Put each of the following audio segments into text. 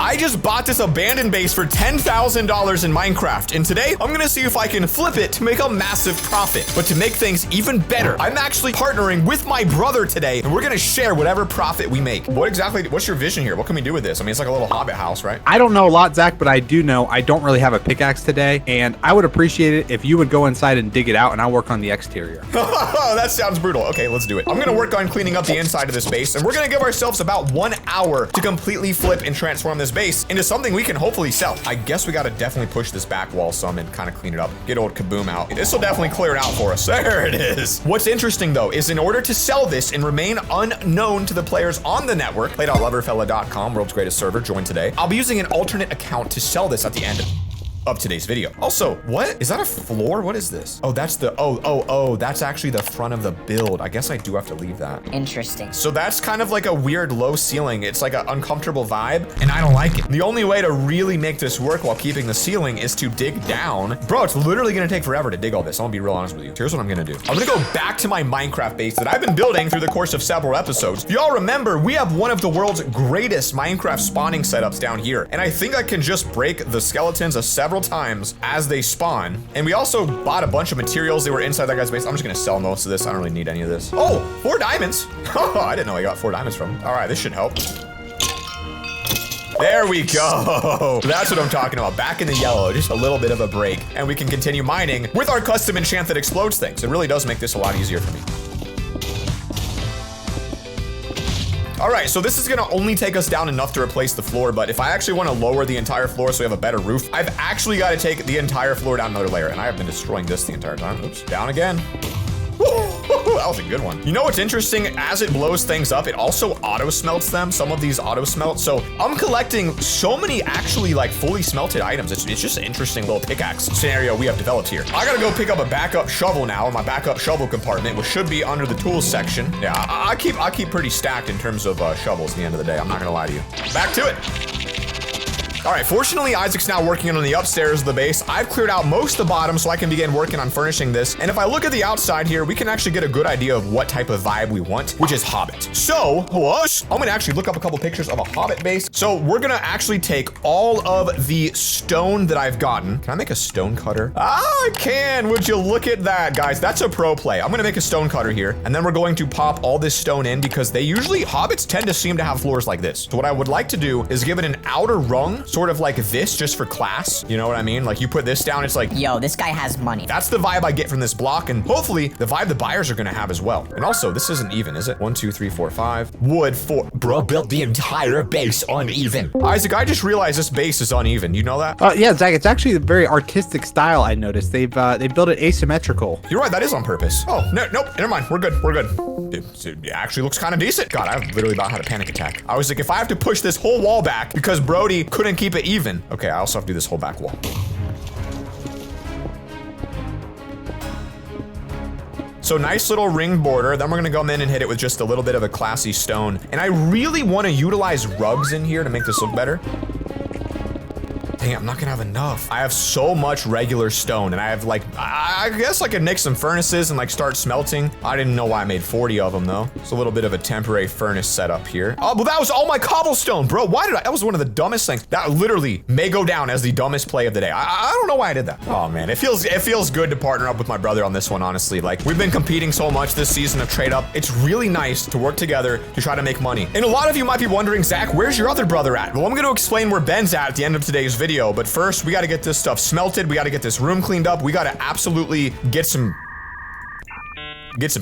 I just bought this abandoned base for $10,000 in Minecraft, and today I'm gonna see if I can flip it to make a massive profit. But to make things even better, I'm actually partnering with my brother today, and we're gonna share whatever profit we make. What's your vision here? What can we do with this? I mean, it's like a little hobbit house, right? I don't know a lot, Zach, but I do know I don't really have a pickaxe today, and I would appreciate it if you would go inside and dig it out, and I'll work on the exterior. That sounds brutal. Okay, let's do it. I'm gonna work on cleaning up the inside of this base, and we're gonna give ourselves about 1 hour to completely flip and transform this base into something we can hopefully sell. I guess we gotta definitely push this back wall some and kind of clean it up. Get old Kaboom out. This will definitely clear it out for us. There it is. What's interesting though is in order to sell this and remain unknown to the players on the network, play.loverfella.com, world's greatest server, join today. I'll be using an alternate account to sell this at the end of today's video. Also, what is that, a floor? What is this? Oh, that's the that's actually the front of the build. I guess I do have to leave that. Interesting. So that's kind of like a weird low ceiling. It's like an uncomfortable vibe, and I don't like it. The only way to really make this work while keeping the ceiling is to dig down. Bro, it's literally gonna take forever to dig all this. I'm gonna be real honest with you. Here's what I'm gonna do. I'm gonna go back to my Minecraft base that I've been building through the course of several episodes. If y'all remember, we have one of the world's greatest Minecraft spawning setups down here, and I think I can just break the skeletons several times as they spawn. And we also bought a bunch of materials. They were inside that guy's base. I'm just gonna sell most of this. I don't really need any of this. Oh, 4 diamonds. Oh, I didn't know I got 4 diamonds from. All right, this should help. There we go. That's what I'm talking about. Back in the yellow, just a little bit of a break. And we can continue mining with our custom enchant that explodes things. It really does make this a lot easier for me. All right, so this is gonna only take us down enough to replace the floor, but if I actually wanna lower the entire floor so we have a better roof, I've actually gotta take the entire floor down another layer, and I have been destroying this the entire time. Oops, down again. That was a good one. You know what's interesting? As it blows things up, it also auto smelts them. Some of these auto smelt. So I'm collecting so many actually like fully smelted items. It's just an interesting little pickaxe scenario we have developed here. I gotta go pick up a backup shovel now in my backup shovel compartment, which should be under the tools section. Yeah, I keep pretty stacked in terms of shovels at the end of the day. I'm not gonna lie to you. Back to it. All right, fortunately, Isaac's now working on the upstairs of the base. I've cleared out most of the bottom so I can begin working on furnishing this. And if I look at the outside here, we can actually get a good idea of what type of vibe we want, which is Hobbit. So, I'm gonna actually look up a couple pictures of a Hobbit base. So we're gonna actually take all of the stone that I've gotten. Can I make a stone cutter? Ah, I can. Would you look at that, guys? That's a pro play. I'm gonna make a stone cutter here, and then we're going to pop all this stone in because Hobbits tend to seem to have floors like this. So what I would like to do is give it an outer rung, sort of like this, just for class. You know what I mean? Like you put this down, it's like, yo, this guy has money. That's the vibe I get from this block, and hopefully the vibe the buyers are gonna have as well. And also, this isn't even, is it? 1, 2, 3, 4, 5. Wood, 4. Bro built the entire base uneven. Isaac, I just realized this base is uneven. You know that? Yeah, Zach, it's actually a very artistic style, I noticed. They built it asymmetrical. You're right, that is on purpose. Oh, no, nope, never mind. We're good, we're good. It actually looks kind of decent. God, I literally about had a panic attack. I was like, if I have to push this whole wall back because Brody couldn't keep it even. Okay, I also have to do this whole back wall. So nice little ring border. Then we're gonna go in and hit it with just a little bit of a classy stone. And I really want to utilize rugs in here to make this look better. Dang, I'm not gonna have enough. I have so much regular stone, and I have like, I guess I could make some furnaces and like start smelting. I didn't know why I made 40 of them though. It's a little bit of a temporary furnace setup here. Oh, but that was all my cobblestone, bro. That was one of the dumbest things. That literally may go down as the dumbest play of the day. I don't know why I did that. Oh man, it feels good to partner up with my brother on this one, honestly. Like, we've been competing so much this season of Trade Up. It's really nice to work together to try to make money. And a lot of you might be wondering, Zach, where's your other brother at? Well, I'm gonna explain where Ben's at the end of today's video. But first, we got to get this stuff smelted. We got to get this room cleaned up. We got to absolutely get some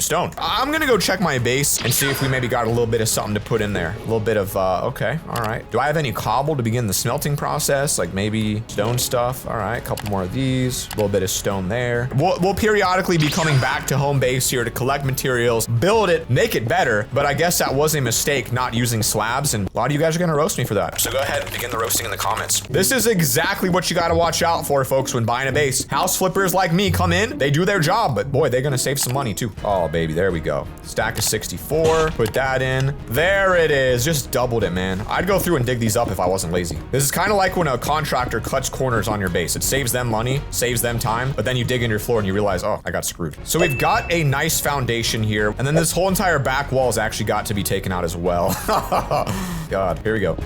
stone. I'm gonna go check my base and see if we maybe got a little bit of something to put in there. A little bit of, okay, all right. Do I have any cobble to begin the smelting process? Like maybe stone stuff. All right, a couple more of these. A little bit of stone there. We'll periodically be coming back to home base here to collect materials, build it, make it better. But I guess that was a mistake not using slabs, and a lot of you guys are gonna roast me for that. So go ahead and begin the roasting in the comments. This is exactly what you gotta watch out for, folks, when buying a base. House flippers like me come in, they do their job, but boy, they're gonna save some money too. Oh, baby, there we go. Stack of 64, put that in. There it is, just doubled it, man. I'd go through and dig these up if I wasn't lazy. This is kind of like when a contractor cuts corners on your base. It saves them money, saves them time, but then you dig in your floor and you realize, oh, I got screwed. So we've got a nice foundation here, and then this whole entire back wall has actually got to be taken out as well. God, here we go.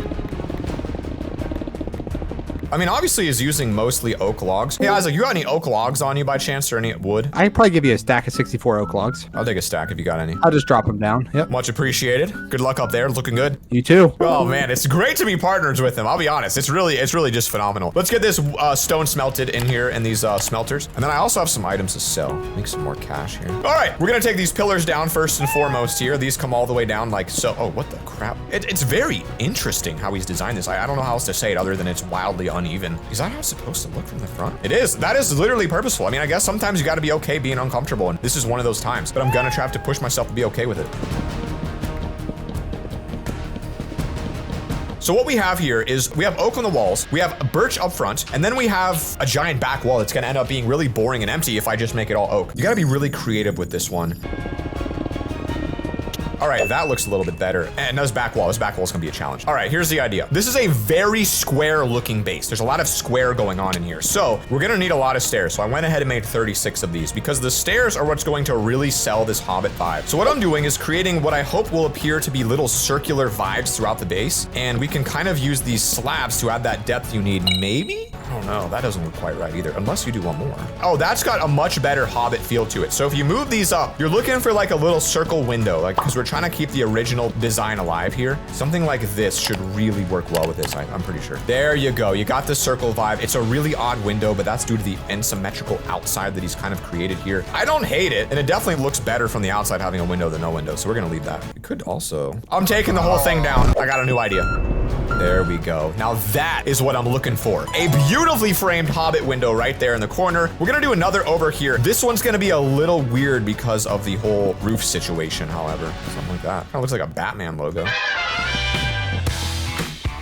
I mean, obviously he's using mostly oak logs. Hey, Isaac, you got any oak logs on you by chance or any wood? I can probably give you a stack of 64 oak logs. I'll take a stack if you got any. I'll just drop them down. Yep. Much appreciated. Good luck up there. Looking good. You too. Oh man, it's great to be partners with him. I'll be honest. It's really just phenomenal. Let's get this stone smelted in here in these smelters. And then I also have some items to sell. Make some more cash here. All right, we're gonna take these pillars down first and foremost here. These come all the way down like so. Oh, what the crap? It's very interesting how he's designed this. I don't know how else to say it other than it's wildly uneven. Is that how it's supposed to look from the front? It is. That is literally purposeful. I mean, I guess sometimes you gotta be okay being uncomfortable, and this is one of those times, but I'm gonna try to push myself to be okay with it. So what we have here is we have oak on the walls, we have birch up front, and then we have a giant back wall that's gonna end up being really boring and empty if I just make it all oak. You gotta be really creative with this one. All right, that looks a little bit better. And this back wall is gonna be a challenge. All right, here's the idea. This is a very square looking base. There's a lot of square going on in here. So we're gonna need a lot of stairs. So I went ahead and made 36 of these because the stairs are what's going to really sell this Hobbit vibe. So what I'm doing is creating what I hope will appear to be little circular vibes throughout the base. And we can kind of use these slabs to add that depth you need, maybe? I don't know, that doesn't look quite right either, unless you do one more. Oh, that's got a much better Hobbit feel to it. So if you move these up, you're looking for like a little circle window, like, because we're trying to keep the original design alive here. Something like this should really work well with this, I'm pretty sure. There you go, you got the circle vibe. It's a really odd window, but that's due to the asymmetrical outside that he's kind of created here. I don't hate it, and it definitely looks better from the outside having a window than no window, so we're gonna leave that. We could also... I'm taking the whole thing down. I got a new idea. There we go. Now that is what I'm looking for. A beautifully framed Hobbit window right there in the corner. We're gonna do another over here. This one's gonna be a little weird because of the whole roof situation, however. Something like that. Kind of looks like a Batman logo.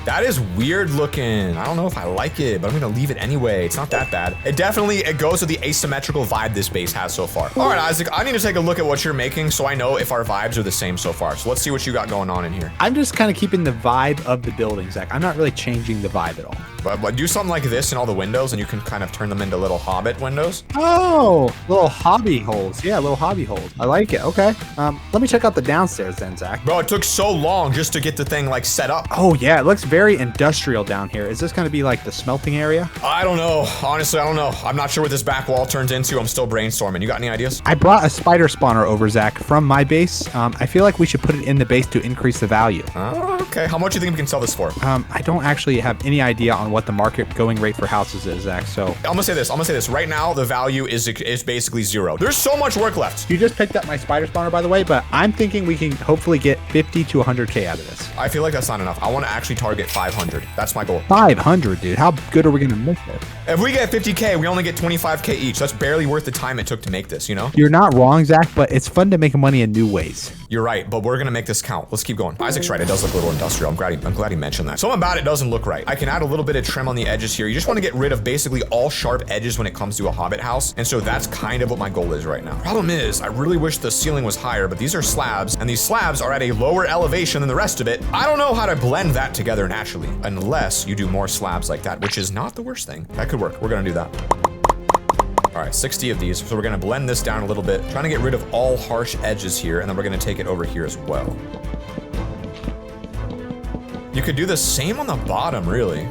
That is weird looking. I don't know if I like it, but I'm gonna leave it anyway. It's not that bad. It goes with the asymmetrical vibe this base has so far. All right, Isaac, I need to take a look at what you're making so I know if our vibes are the same so far. So let's see what you got going on in here. I'm just kind of keeping the vibe of the building, Zach. I'm not really changing the vibe at all. But do something like this in all the windows and you can kind of turn them into little Hobbit windows. Oh, little hobby holes. Yeah, little hobby holes. I like it. Okay. Let me check out the downstairs then, Zach. Bro, it took so long just to get the thing like set up. Oh yeah, it looks very industrial down here. Is this going to be like the smelting area? I don't know. Honestly, I don't know. I'm not sure what this back wall turns into. I'm still brainstorming. You got any ideas? I brought a spider spawner over, Zach, from my base. I feel like we should put it in the base to increase the value. Oh, okay. How much do you think we can sell this for? I don't actually have any idea on what the market going rate for houses is, Zach, so. I'm gonna say this. Right now, the value is basically zero. There's so much work left. You just picked up my spider spawner, by the way, but I'm thinking we can hopefully get 50 to 100K out of this. I feel like that's not enough. I want to actually target 500. That's my goal. 500, dude. How good are we gonna make it? If we get 50K, we only get 25K each. That's barely worth the time it took to make this, you know? You're not wrong, Zach, but it's fun to make money in new ways. You're right, but we're gonna make this count. Let's keep going. Isaac's right, it does look a little industrial. I'm glad he mentioned that. Something about it doesn't look right. I can add a little bit of trim on the edges here. You just want to get rid of basically all sharp edges when it comes to a Hobbit house, and so that's kind of what my goal is right now. Problem is, I really wish the ceiling was higher, but these are slabs, and these slabs are at a lower elevation than the rest of it. I don't know how to blend that together naturally, unless you do more slabs like that, which is not the worst thing. That could work. We're gonna do that. All right, 60 of these. So we're gonna blend this down a little bit, trying to get rid of all harsh edges here, and then we're gonna take it over here as well. You could do the same on the bottom, really.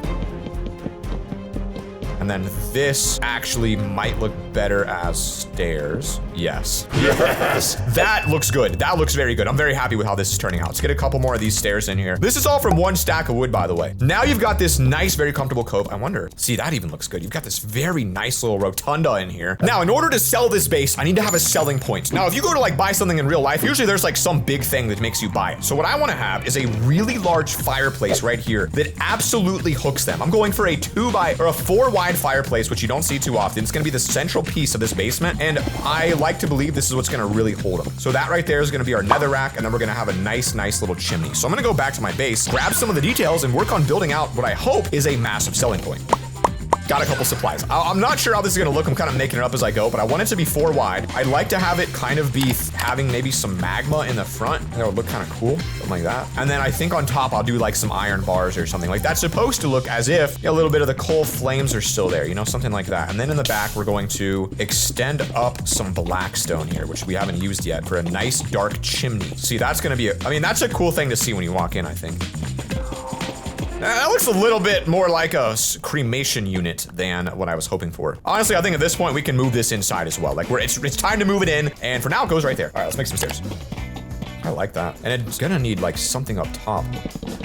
And then this actually might look better as stairs. Yes. Yes. That looks good. That looks very good. I'm very happy with how this is turning out. Let's get a couple more of these stairs in here. This is all from one stack of wood, by the way. Now you've got this nice, very comfortable cove. I wonder, see, that even looks good. You've got this very nice little rotunda in here. Now, in order to sell this base, I need to have a selling point. Now, if you go to like buy something in real life, usually there's like some big thing that makes you buy it. So what I want to have is a really large fireplace right here that absolutely hooks them. I'm going for a 4 wide fireplace, which you don't see too often. It's gonna be the central piece of this basement, and I like to believe this is what's gonna really hold them. So that right there is gonna be our nether rack, and then we're gonna have a nice little chimney. So I'm gonna go back to my base, grab some of the details, and work on building out what I hope is a massive selling point. Got a couple supplies. I'm not sure how this is gonna look. I'm kind of making it up as I go, but I want it to be 4 wide. I'd like to have it kind of be having maybe some magma in the front. That would look kind of cool, something like that. And then I think on top, I'll do like some iron bars or something. Like that's supposed to look as if a little bit of the coal flames are still there, you know, something like that. And then in the back, we're going to extend up some blackstone here, which we haven't used yet, for a nice dark chimney. See, that's gonna be, I mean, that's a cool thing to see when you walk in, I think. That looks a little bit more like a cremation unit than what I was hoping for. Honestly, I think at this point we can move this inside as well. Like it's time to move it in, and for now it goes right there. All right, let's make some stairs. I like that. And it's gonna need like something up top.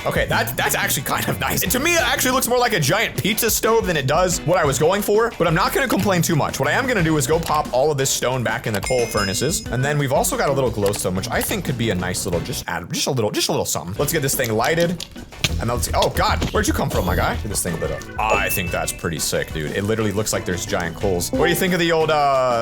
Okay, that's actually kind of nice. And to me, it actually looks more like a giant pizza stove than it does what I was going for, but I'm not gonna complain too much. What I am gonna do is go pop all of this stone back in the coal furnaces. And then we've also got a little glowstone, which I think could be a nice little, just a little something. Let's get this thing lighted. And let's see. Oh God, where'd you come from, my guy? Get this thing lit up. I think that's pretty sick, dude. It literally looks like there's giant coals. What do you think of the old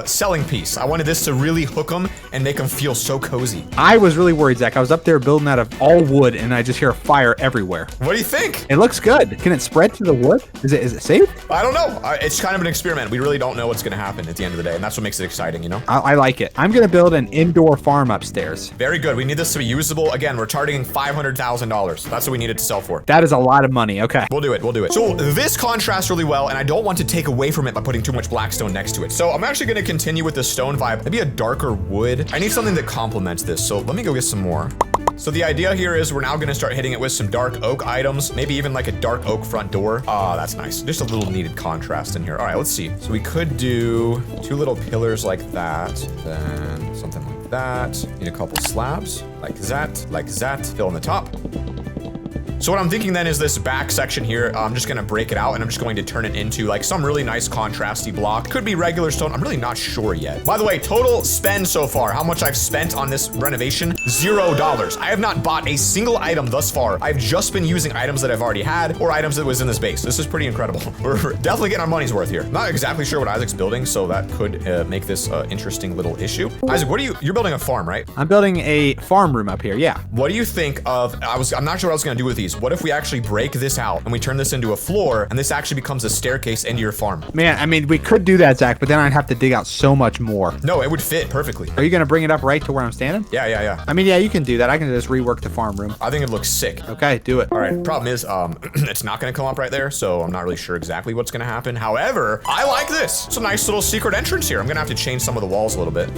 selling piece? I wanted this to really hook them and make them feel so cozy. I was really worried, Zach. I was up there building out of all wood, and I just hear a fire everywhere. What do you think? It looks good. Can it spread to the wood? Is it safe? I don't know. It's kind of an experiment. We really don't know what's gonna happen at the end of the day, and that's what makes it exciting, you know? I like it. I'm gonna build an indoor farm upstairs. Very good. We need this to be usable. Again, we're targeting $500,000. That's what we need it to sell for. That is a lot of money. Okay. We'll do it. We'll do it. So this contrasts really well, and I don't want to take away from it by putting too much blackstone next to it. So I'm actually gonna continue with the stone vibe. Maybe a darker wood. I need something that complements this. So let me go get some more. So the idea here is we're now gonna start hitting it with some dark oak items, maybe even like a dark oak front door. Ah, that's nice. Just a little needed contrast in here. All right, let's see. So we could do 2 little pillars like that, then something like that. Need a couple slabs, like that, fill in the top. So what I'm thinking then is this back section here, I'm just gonna break it out and I'm just going to turn it into like some really nice contrasty block. Could be regular stone, I'm really not sure yet. By the way, total spend so far, how much I've spent on this renovation, $0. I have not bought a single item thus far. I've just been using items that I've already had or items that was in this base. This is pretty incredible. We're definitely getting our money's worth here. Not exactly sure what Isaac's building, so that could make this interesting little issue. Isaac, what are you're building a farm, right? I'm building a farm room up here, yeah. What do you think of, I'm not sure what I was gonna do with these. What if we actually break this out and we turn this into a floor and this actually becomes a staircase into your farm? Man, I mean, we could do that, Zach, but then I'd have to dig out so much more. No, it would fit perfectly. Are you going to bring it up right to where I'm standing? Yeah. I mean, yeah, you can do that. I can just rework the farm room. I think it looks sick. Okay, do it. All right, problem is, it's not gonna come up right there, so I'm not really sure exactly what's gonna happen. However, I like this. It's a nice little secret entrance here. I'm gonna have to change some of the walls a little bit.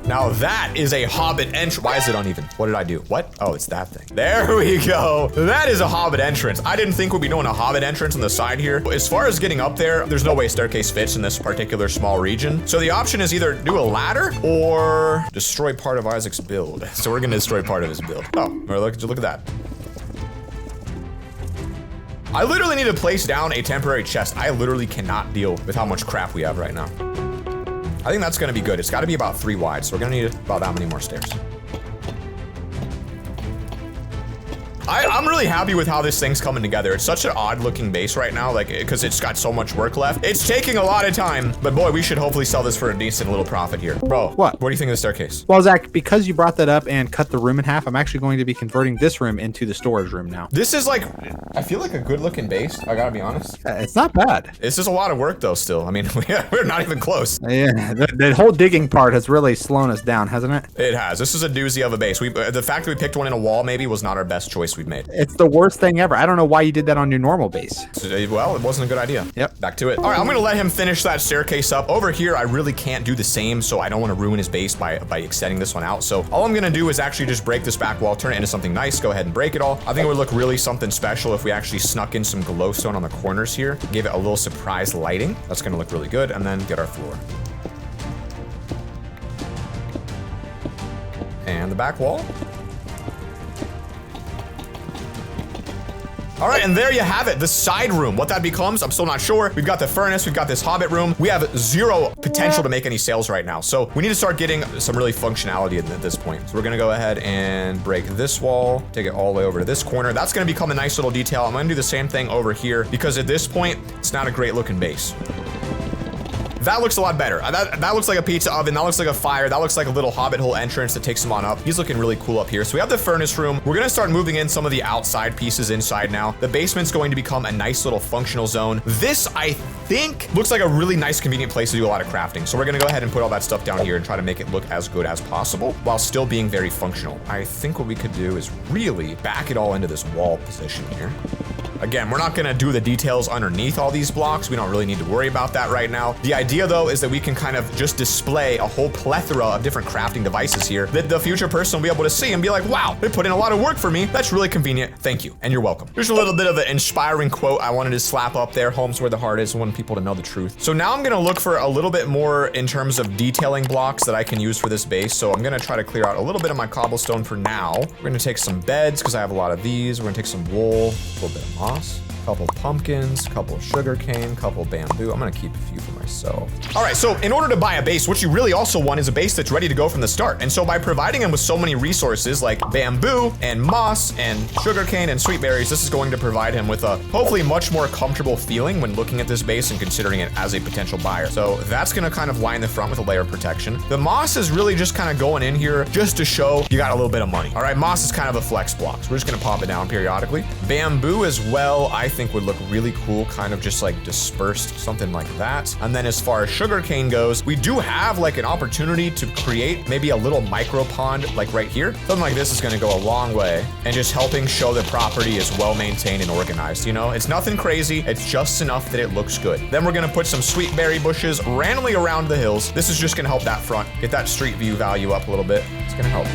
Now that is a hobbit entrance. Why is it uneven? What did I do? What? Oh, it's that thing. There we go. That is a hobbit entrance. I didn't think we'd be doing a hobbit entrance on the side here. As far as getting up there, there's no way a staircase fits in this particular small region. So the option is either do a ladder or destroy part of Isaac's build. So we're gonna destroy part of his build. Oh, look at that. I literally need to place down a temporary chest. I literally cannot deal with how much crap we have right now. I think that's gonna be good. It's gotta be about 3 wide, so we're gonna need about that many more stairs. I'm really happy with how this thing's coming together. It's such an odd looking base right now, like, because it's got so much work left. It's taking a lot of time, but boy, we should hopefully sell this for a decent little profit here. Bro, what do you think of the staircase? Well, Zach, because you brought that up and cut the room in half, I'm actually going to be converting this room into the storage room now. This is like, I feel like a good looking base, I gotta be honest. It's not bad. This is a lot of work though still. I mean, we're not even close. Yeah, the whole digging part has really slowed us down, hasn't it? It has. This is a doozy of a base. The fact that we picked one in a wall maybe was not our best choice we've made. It's the worst thing ever. I don't know why you did that on your normal base. Well, it wasn't a good idea. Yep. Back to it. All right, I'm gonna let him finish that staircase up. Over here, I really can't do the same, so I don't want to ruin his base by extending this one out. So all I'm gonna do is actually just break this back wall, turn it into something nice, go ahead and break it all. I think it would look really something special if we actually snuck in some glowstone on the corners here, give it a little surprise lighting. That's gonna look really good, and then get our floor. And the back wall. All right, and there you have it, the side room. What that becomes, I'm still not sure. We've got the furnace, we've got this hobbit room. We have 0 potential to make any sales right now. So we need to start getting some really functionality at this point. So we're gonna go ahead and break this wall, take it all the way over to this corner. That's gonna become a nice little detail. I'm gonna do the same thing over here because at this point, it's not a great looking base. That looks a lot better. That looks like a pizza oven. That looks like a fire. That looks like a little hobbit hole entrance that takes him on up. He's looking really cool up here. So we have the furnace room. We're gonna start moving in some of the outside pieces inside now. The basement's going to become a nice little functional zone. This, I think, looks like a really nice, convenient place to do a lot of crafting. So we're gonna go ahead and put all that stuff down here and try to make it look as good as possible while still being very functional. I think what we could do is really back it all into this wall position here. Again, we're not gonna do the details underneath all these blocks. We don't really need to worry about that right now. The idea though is that we can kind of just display a whole plethora of different crafting devices here that the future person will be able to see and be like, wow, they put in a lot of work for me. That's really convenient. Thank you, and you're welcome. Here's a little bit of an inspiring quote I wanted to slap up there. Home's where the heart is. I want people to know the truth. So now I'm gonna look for a little bit more in terms of detailing blocks that I can use for this base. So I'm gonna try to clear out a little bit of my cobblestone for now. We're gonna take some beds because I have a lot of these. We're gonna take some wool, a little bit of moss, couple pumpkins, couple sugar cane, couple bamboo. I'm gonna keep a few for myself. All right, so in order to buy a base, what you really also want is a base that's ready to go from the start. And so by providing them with so many resources like bamboo and moss and sugar cane and sweet berries, this is going to provide him with a hopefully much more comfortable feeling when looking at this base and considering it as a potential buyer. So that's gonna kind of line the front with a layer of protection. The moss is really just kind of going in here just to show you got a little bit of money. All right, moss is kind of a flex block, so we're just gonna pop it down periodically. Bamboo as well, I think would look really cool, kind of just like dispersed, something like that. And then as far as sugarcane goes, we do have like an opportunity to create maybe a little micro pond like right here. Something like this is gonna go a long way and just helping show the property is well maintained and organized. You know, it's nothing crazy, it's just enough that it looks good. Then we're gonna put some sweet berry bushes randomly around the hills. This is just gonna help that front, get that street view value up a little bit. It's gonna help.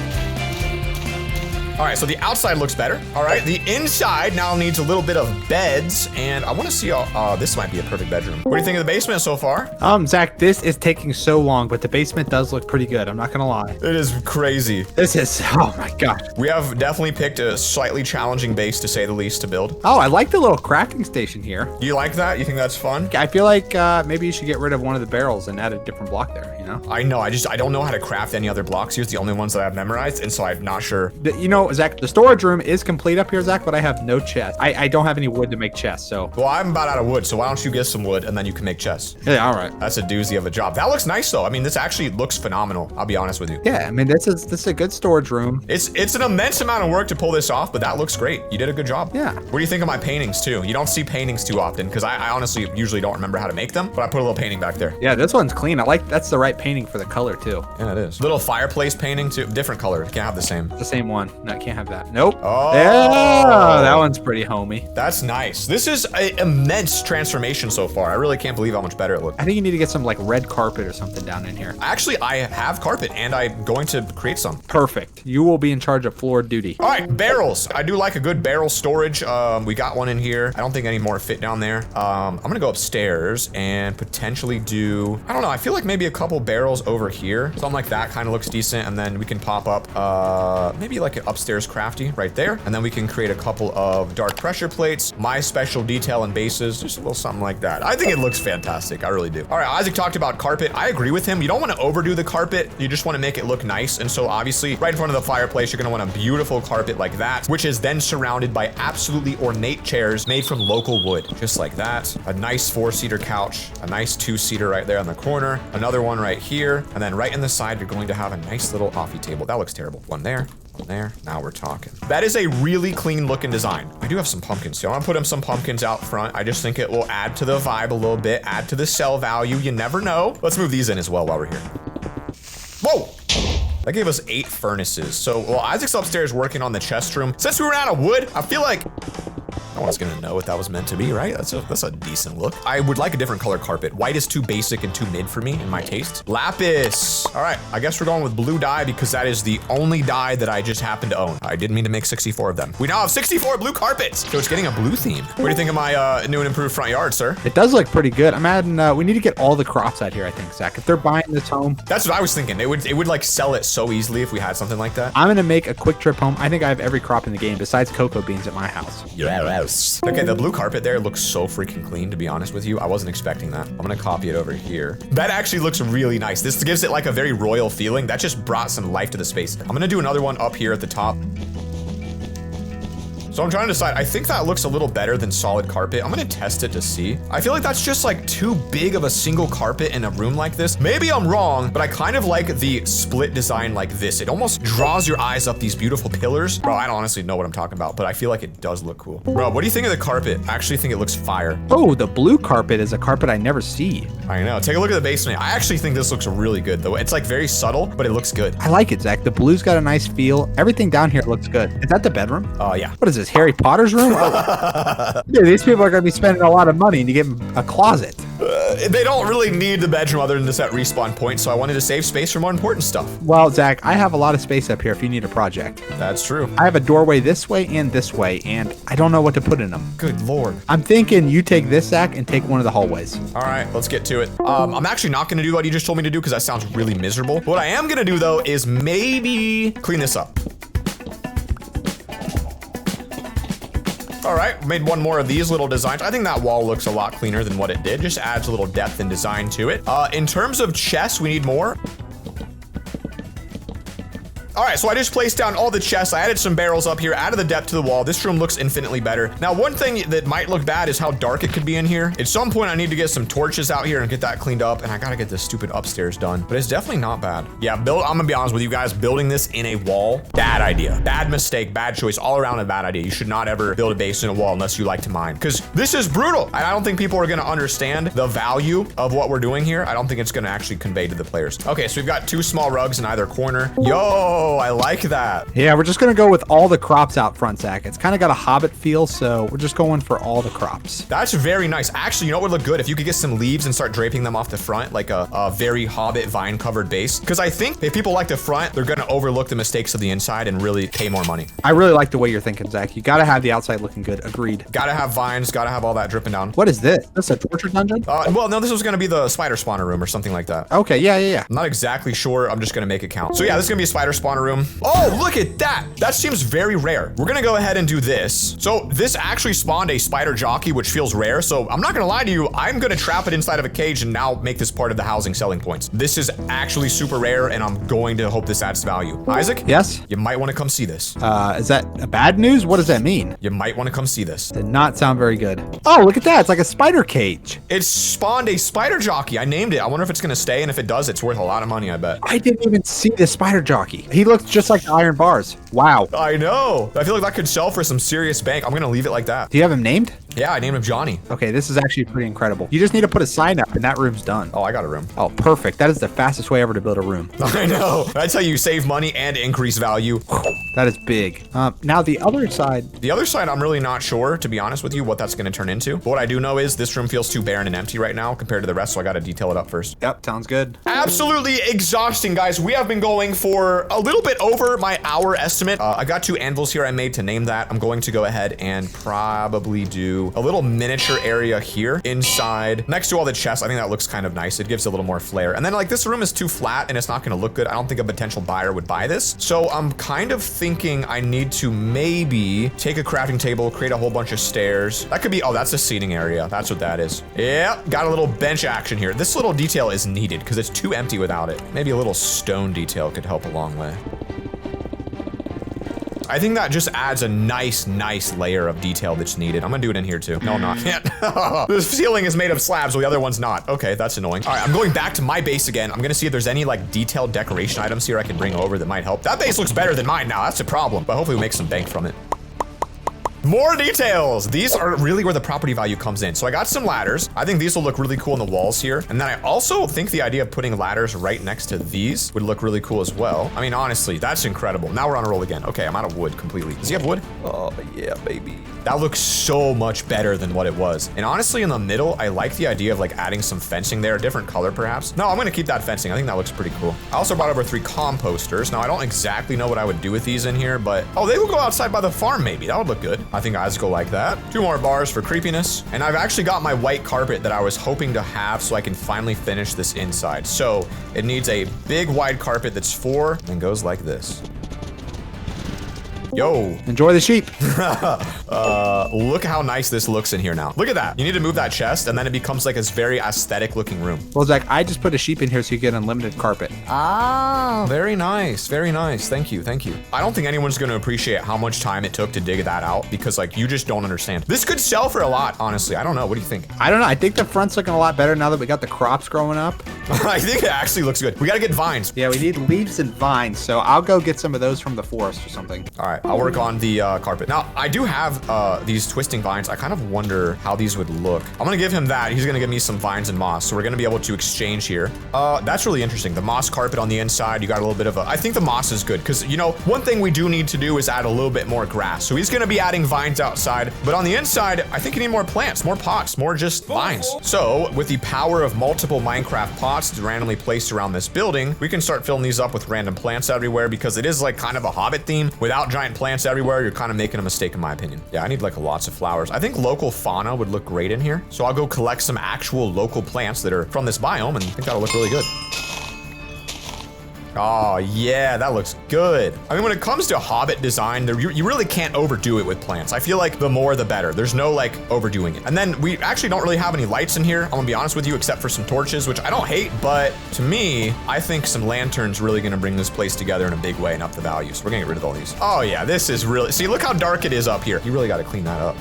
All right, so the outside looks better. All right, the inside now needs a little bit of beds, and I want to see how, this might be a perfect bedroom. What do you think of the basement so far? Zach, this is taking so long, but the basement does look pretty good. I'm not gonna lie. It is crazy. This is, oh my gosh. We have definitely picked a slightly challenging base, to say the least, to build. Oh, I like the little crafting station here. Do you like that? You think that's fun? I feel like maybe you should get rid of one of the barrels and add a different block there, you know? I know, I don't know how to craft any other blocks here. It's the only ones that I've memorized, and so I'm not sure. You know, Zach, the storage room is complete up here, Zach, but I have no chest. I don't have any wood to make chests, so. Well, I'm about out of wood, so why don't you get some wood and then you can make chests? Yeah, all right. That's a doozy of a job. That looks nice though. I mean, this actually looks phenomenal. I'll be honest with you. Yeah, I mean, this is a good storage room. It's an immense amount of work to pull this off, but that looks great. You did a good job. Yeah. What do you think of my paintings too? You don't see paintings too often because I honestly usually don't remember how to make them, but I put a little painting back there. Yeah, this one's clean. I like, that's the right painting for the color too. Yeah, it is. Little fireplace painting too. Different color. Can't have the same. The same one. No, I can't have that. Nope. Oh. Yeah, that one's pretty homey. That's nice. This is an immense transformation so far. I really can't believe how much better it looks. I think you need to get some like red carpet or something down in here. Actually, I have carpet and I'm going to create some. Perfect. You will be in charge of floor duty. All right, barrels. I do like a good barrel storage. We got one in here. I don't think any more fit down there. I'm gonna go upstairs and potentially do, I don't know, I feel like maybe a couple barrels over here. Something like that kind of looks decent. And then we can pop up maybe like an upstairs crafty right there. And then we can create a couple of dark pressure plates, my special detail and bases, just a little something like that. I think it looks fantastic. I really do. All right, Isaac talked about carpet. I agree with him. You don't want to overdo the carpet. You just want to make it look nice. And so obviously right in front of the fireplace, you're going to want a beautiful carpet like that, which is then surrounded by absolutely ornate chairs made from local wood, just like that. A nice 4-seater couch, a nice 2-seater right there on the corner, another one right here. And then right in the side, you're going to have a nice little coffee table. That looks terrible. One there. There, now we're talking. That is a really clean looking design. I do have some pumpkins, so I'm gonna put some pumpkins out front. I just think it will add to the vibe a little bit, add to the sell value. You never know. Let's move these in as well while we're here. Whoa! That gave us 8 furnaces. So while Isaac's upstairs working on the chest room, since we ran out of wood, I feel like no one's gonna know what that was meant to be, right? That's a decent look. I would like a different color carpet. White is too basic and too mid for me in my taste. Lapis. All right, I guess we're going with blue dye because that is the only dye that I just happen to own. I didn't mean to make 64 of them. We now have 64 blue carpets, so it's getting a blue theme. What do you think of my new and improved front yard, sir? It does look pretty good. I'm adding, we need to get all the crops out here, I think, Zach. If they're buying this home. That's what I was thinking. It would like sell it so easily if we had something like that. I'm gonna make a quick trip home. I think I have every crop in the game besides cocoa beans at my house. Yes. Okay, the blue carpet there looks so freaking clean, to be honest with you. I wasn't expecting that. I'm gonna copy it over here. That actually looks really nice. This gives it like a very royal feeling. That just brought some life to the space. I'm gonna do another one up here at the top. So I'm trying to decide, I think that looks a little better than solid carpet. I'm gonna test it to see. I feel like that's just like too big of a single carpet in a room like this. Maybe I'm wrong, but I kind of like the split design like this. It almost draws your eyes up these beautiful pillars. Bro, I don't honestly know what I'm talking about, but I feel like it does look cool. Bro, what do you think of the carpet? I actually think it looks fire. Oh, the blue carpet is a carpet I never see. I know, take a look at the basement. I actually think this looks really good though. It's like very subtle, but it looks good. I like it, Zach. The blue's got a nice feel. Everything down here looks good. Is that the bedroom? Oh yeah. What is this? this, Harry Potter's room? Oh. Dude, these people are going to be spending a lot of money to give them a closet. They don't really need the bedroom other than to set respawn points, so I wanted to save space for more important stuff. Well, Zach, I have a lot of space up here if you need a project. That's true. I have a doorway this way, and I don't know what to put in them. Good lord. I'm thinking you take this, Zach, and take one of the hallways. All right, let's get to it. I'm actually not going to do what you just told me to do because that sounds really miserable. What I am going to do, though, is maybe clean this up. All right, made one more of these little designs. I think that wall looks a lot cleaner than what it did. Just adds a little depth and design to it. In terms of chests, we need more. All right, so I just placed down all the chests. I added some barrels up here, added the depth to the wall. This room looks infinitely better. Now, one thing that might look bad is how dark it could be in here. At some point, I need to get some torches out here and get that cleaned up, and I gotta get this stupid upstairs done. But it's definitely not bad. Yeah, I'm gonna be honest with you guys, building this in a wall, bad idea. Bad mistake, bad choice, all around a bad idea. You should not ever build a base in a wall unless you like to mine, because this is brutal. And I don't think people are gonna understand the value of what we're doing here. I don't think it's gonna actually convey to the players. Okay, so we've got 2 small rugs in either corner. Yo, I like that. Yeah, we're just going to go with all the crops out front, Zach. It's kind of got a Hobbit feel, so we're just going for all the crops. That's very nice. Actually, you know what would look good? If you could get some leaves and start draping them off the front, like a very Hobbit vine-covered base. Because I think if people like the front, they're going to overlook the mistakes of the inside and really pay more money. I really like the way you're thinking, Zach. You got to have the outside looking good. Agreed. Got to have vines, got to have all that dripping down. What is this? This a torture dungeon? Well, no, this was going to be the spider spawner room or something like that. Okay, yeah. I'm not exactly sure. I'm just going to make it count. So yeah, this is going to be a spider spawner room. Oh, look at that. That seems very rare. We're gonna go ahead and do this. So this actually spawned a spider jockey, which feels rare. So I'm not gonna lie to you. I'm gonna trap it inside of a cage and now make this part of the housing selling points. This is actually super rare, and I'm going to hope this adds value. Isaac? Yes? You might want to come see this. Is that a bad news? What does that mean? You might want to come see this. Did not sound very good. Oh, look at that. It's like a spider cage. It spawned a spider jockey. I named it. I wonder if it's gonna stay, and if it does, it's worth a lot of money, I bet. I didn't even see the spider jockey. He looks just like the iron bars. Wow. I know. I feel like that could sell for some serious bank. I'm gonna leave it like that. Do you have him named? Yeah, I named him Johnny. Okay, this is actually pretty incredible. You just need to put a sign up and that room's done. Oh, I got a room. Oh, perfect. That is the fastest way ever to build a room. I know. That's how you save money and increase value. That is big. Now the other side. The other side, I'm really not sure, to be honest with you, what that's going to turn into. But what I do know is this room feels too barren and empty right now compared to the rest, so I got to detail it up first. Yep, sounds good. Absolutely exhausting, guys. We have been going for a little bit over my hour estimate. I got 2 anvils here I made to name that. I'm going to go ahead and probably do a little miniature area here inside next to all the chests. I think that looks kind of nice. It gives a little more flair. And then like this room is too flat and it's not going to look good. I don't think a potential buyer would buy this. So I'm kind of thinking I need to maybe take a crafting table, create a whole bunch of stairs. That could be, oh, that's a seating area. That's what that is. Yeah, got a little bench action here. This little detail is needed because it's too empty without it. Maybe a little stone detail could help a long way. I think that just adds a nice layer of detail that's needed. I'm gonna do it in here too. No, I'm not. This ceiling is made of slabs, while the other one's not. Okay, that's annoying. All right, I'm going back to my base again. I'm gonna see if there's any like detailed decoration items here I can bring over that might help. That base looks better than mine now. That's a problem, but hopefully we make some bank from it. More details. These are really where the property value comes in. So I got some ladders. I think these will look really cool on the walls here. And then I also think the idea of putting ladders right next to these would look really cool as well. I mean, honestly, that's incredible. Now we're on a roll again. Okay, I'm out of wood completely. Does he have wood? Oh, yeah, baby. That looks so much better than what it was. And honestly, in the middle, I like the idea of like adding some fencing there, a different color perhaps. No, I'm gonna keep that fencing. I think that looks pretty cool. I also brought over 3 composters. Now, I don't exactly know what I would do with these in here, but oh, they will go outside by the farm maybe. That would look good. I think eyes go like that. 2 more bars for creepiness. And I've actually got my white carpet that I was hoping to have so I can finally finish this inside. So it needs a big wide carpet that's 4 and goes like this. Yo. Enjoy the sheep. Look how nice this looks in here now. Look at that. You need to move that chest and then it becomes like this very aesthetic looking room. Well, Zach, I just put a sheep in here so you get unlimited carpet. Ah, very nice. Very nice. Thank you. Thank you. I don't think anyone's going to appreciate how much time it took to dig that out because like you just don't understand. This could sell for a lot, honestly. I don't know. What do you think? I don't know. I think the front's looking a lot better now that we got the crops growing up. I think it actually looks good. We got to get vines. Yeah, we need leaves and vines. So I'll go get some of those from the forest or something. All right. I'll work on the carpet. Now, I do have these twisting vines. I kind of wonder how these would look. I'm gonna give him that. He's gonna give me some vines and moss. So we're gonna be able to exchange here. That's really interesting. The moss carpet on the inside, you got a little bit of I think the moss is good because, you know, one thing we do need to do is add a little bit more grass. So he's gonna be adding vines outside, but on the inside, I think you need more plants, more pots, more just vines. So with the power of multiple Minecraft pots randomly placed around this building, we can start filling these up with random plants everywhere because it is like kind of a Hobbit theme. Without giant plants everywhere, you're kind of making a mistake in my opinion. Yeah, I need like lots of flowers. I think local fauna would look great in here. So I'll go collect some actual local plants that are from this biome and I think that'll look really good. Oh, yeah, that looks good. I mean, when it comes to Hobbit design, you really can't overdo it with plants. I feel like the more, the better. There's no, like, overdoing it. And then we actually don't really have any lights in here, I'm gonna be honest with you, except for some torches, which I don't hate, but to me, I think some lanterns really gonna bring this place together in a big way and up the value. So we're gonna get rid of all these. Oh, yeah, this is really... See, look how dark it is up here. You really gotta clean that up.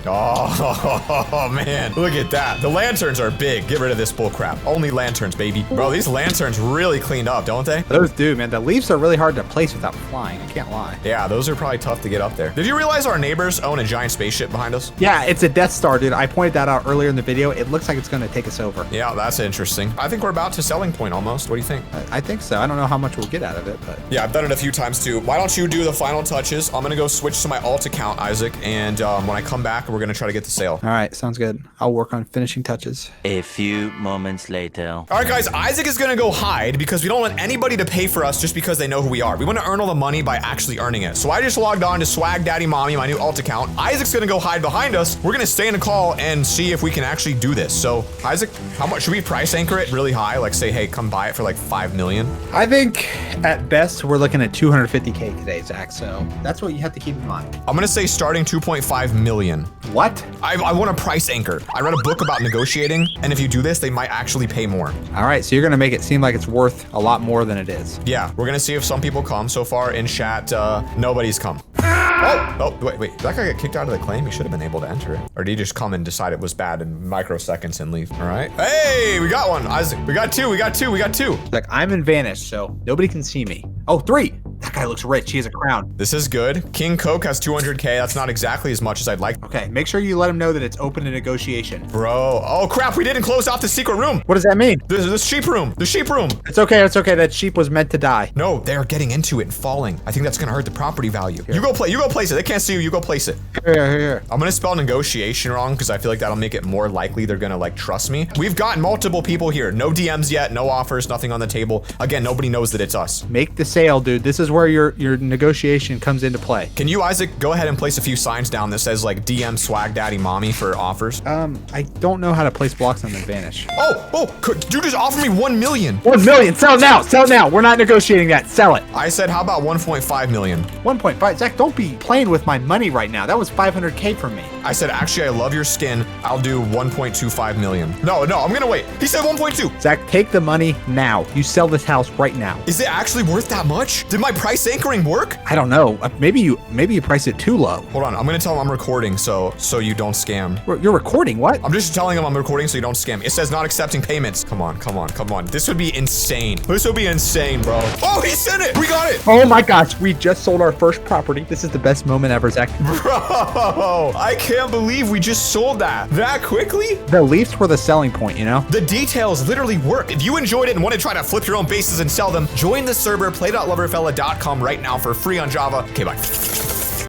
Oh, man. Look at that. The lanterns are big. Get rid of this bull crap. Only lanterns, baby. Bro, these lanterns really cleaned up, don't they? Those do, man. The leaves are really hard to place without flying. I can't lie. Yeah, those are probably tough to get up there. Did you realize our neighbors own a giant spaceship behind us? Yeah, it's a Death Star, dude. I pointed that out earlier in the video. It looks like it's going to take us over. Yeah, that's interesting. I think we're about to selling point almost. What do you think? I think so. I don't know how much we'll get out of it, but... Yeah, I've done it a few times too. Why don't you do the final touches? I'm going to go switch to my alt account, Isaac, and when I come back, we're going to try to get the sale. All right, sounds good. I'll work on finishing touches. A few moments later. All right, guys, Isaac is gonna go hide because we don't want anybody to pay for us just because they know who we are. We want to earn all the money by actually earning it. So I just logged on to Swag Daddy Mommy, my new alt account. Isaac's gonna go hide behind us. We're gonna stay in a call and see if we can actually do this. So Isaac, how much should we price anchor it really high? Like say, hey, come buy it for like 5 million. I think at best we're looking at 250K today, Zach. So that's what you have to keep in mind. I'm gonna say starting 2.5 million. What? I want to price anchor. I read a book about negotiating, and if you do this, they might actually pay more. All right, so you're gonna make it seem like it's worth a lot more than it is. Yeah, we're gonna see if some people come. So far in chat, nobody's come. Oh, wait. Did that guy get kicked out of the claim? He should have been able to enter it. Or did he just come and decide it was bad in microseconds and leave? All right. Hey, we got one. Isaac, we got two. Like, I'm in Vanish, so nobody can see me. Oh, 3. That guy looks rich. He has a crown. This is good. King Coke has 200K. That's not exactly as much as I'd like. Okay, make sure you let him know that it's open to negotiation. Bro. Oh, crap. We didn't close off the secret room. What does that mean? The sheep room. The sheep room. It's okay. That sheep was meant to die. No, they're getting into it and falling. I think that's going to hurt the property value. Here. You go place it. They can't see you. You go place it. Here. I'm going to spell negotiation wrong because I feel like that'll make it more likely they're going to like trust me. We've got multiple people here. No DMs yet. No offers. Nothing on the table. Again, nobody knows that it's us. Make the sale, dude. This is where your negotiation comes into play. Can you, Isaac, go ahead and place a few signs down that says like DM Swag Daddy Mommy for offers? I don't know how to place blocks on the Vanish. Dude just offer me 1 million. 1 million. Sell now. We're not negotiating that. Sell it. I said, how about 1.5 million? 1.5. Zach, don't be playing with my money right now. That was 500K from me. I said, actually, I love your skin. I'll do 1.25 million. No, I'm gonna wait. He said 1.2. Zach, take the money now. You sell this house right now. Is it actually worth that much? Did my price anchoring work? I don't know. Maybe you price it too low. Hold on. I'm gonna tell him I'm recording so you don't scam. You're recording? What? I'm just telling him I'm recording so you don't scam. It says not accepting payments. Come on. This would be insane. This would be insane, bro. Oh, he sent it. We got it. Oh my gosh. We just sold our first property. This is the best moment ever, Zach. Bro, I can't believe we just sold that quickly. The leafs were the selling point, you know? The details literally work. If you enjoyed it and want to try to flip your own bases and sell them, join the server play.loverfella.com right now for free on Java. Okay, bye.